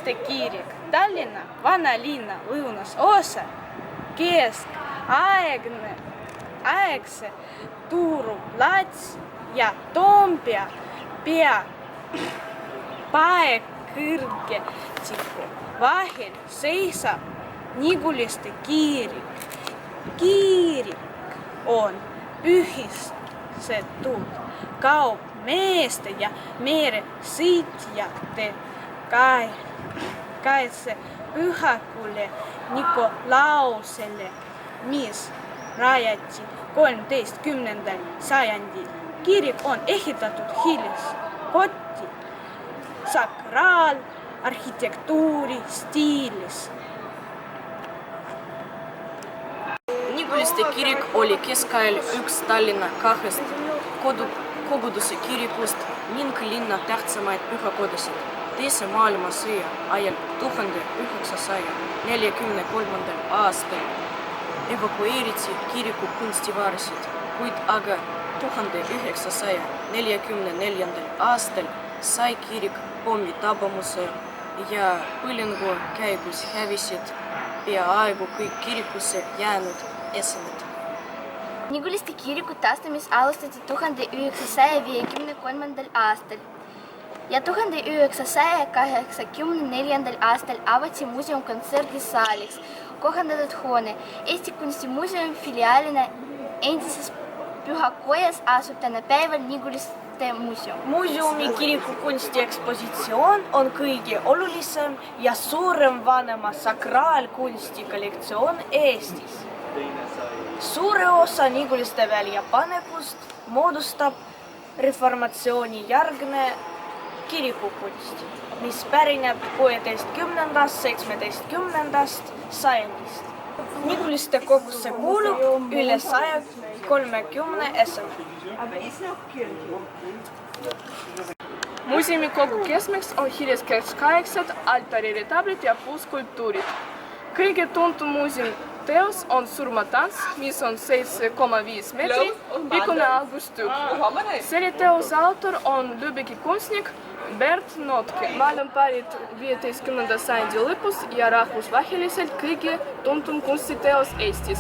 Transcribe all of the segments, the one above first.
Niguliste kirik, Tallinna vanalinna lõunasosa, keskaegse Turu plats ja Toompea paekõrge tiku vahel seisab Niguliste kirik. Kirik on pühistatud kaupmeeste ja meresõitjate kaitse pühakule Nikolausele, mis rajati 13. sajandil. Kirik on ehitatud hilisgooti sakraalarhitektuuri stiilis. Niguliste kirik oli keskajal üks Tallinna kahest koguduse kirikust ning linna tähtsamaid pühakodusid. Teise maailmasõja ajal 1943. aastal evakueeriti kiriku kunstivarasid, kuid aga 1944. aastal sai kirik pommitabamuse ja põlengu käigus hävisid peaaegu kõik kirikusse jäänud esemed. Niguliste kiriku taastamist alustati 1953. aastal ja 1984. aastal avati muuseum kontserdisaalis kohandatud hoone. Eesti Kunstimuuseumi filiaalina endises Pühakojas asub tänapäeval Niguliste muuseum. Muuseumi kiriku kunstiekspositsioon on kõige olulisem ja suurem vanema sakraalkunsti kollektsioon Eestis. Suure osa Niguliste väljapanekust moodustab reformatsiooni järgne kirikukunst, mis pärineb 16.–17. sajandist. Niguliste kogusse kuulub üle 130 eseme. Muuseumi kogu keskmeks on hiliskeskaaegsed altariritablid ja puuskulptuurid. Kõige tuntum muuseumi teos on Surmatants, mis on 7,5 meetri pikkune augustükk. Selle teose autor on Lübecki kunstnik Bert Notke. Maal on pärit 15. sajandi lõpus ja rahvusvaheliselt kõige tuntum kunstiteos Eestis.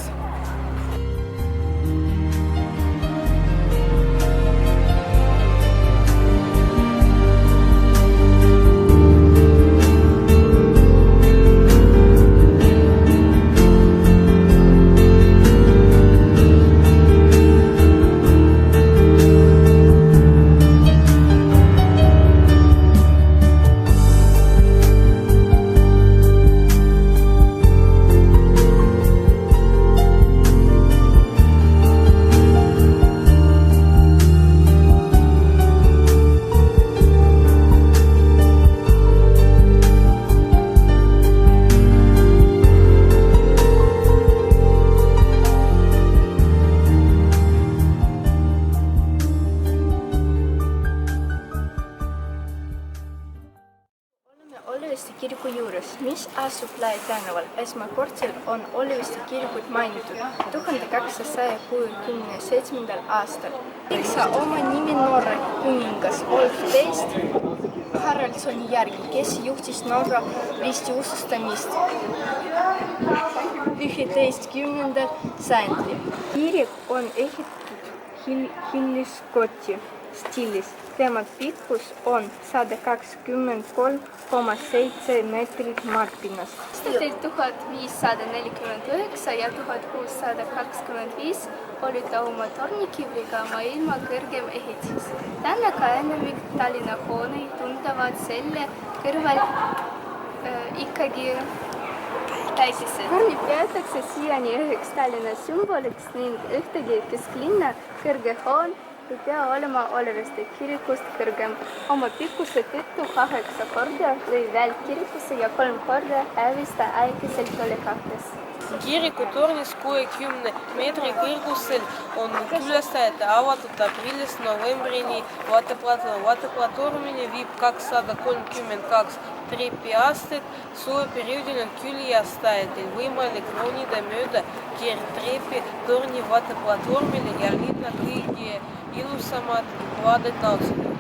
Oleviste kiriku juures, mis asub Lae tänaval. Esmakordselt on Oleviste kirikut mainitud 1267. aastal. Sa oma nimi Norra kuningas Olf teist Haraldsoni järgi, kes juhtis Norra ristiusustamist 11. sajandil. Kirik on ehitatud hilisgooti stiilis. Tema pikkus on 123,7 meetrit maarpinnast. Aastatel 1549 ja 1625 oli ta oma tornikivriga maailma kõrgem ehitis. Täna ka enamik Tallinna hooneid tuntavad selle kõrval ikkagi päikesed. Torni peetakse siiani üheks Tallinna sümboliks ning ühtegi kesklinna kõrge hoon ei pea olema Oleviste kirikust kõrgem. Oma pikkuse tõttu 8 korda lõi väl kirikusse ja 3 korda hävis ta aeglaselt olekahtes. Kiriku tornis 60 meetri kõrgusel on külastajate avatud aprillist novembrini vaateplatvorm. Vaateplatvormini viib 232 trepiastet. Suveperioodil on külastajatel võimalik ronida mööda keertrepi torni vaateplatvormile ja linna kõige ilusamad vaadet nautida.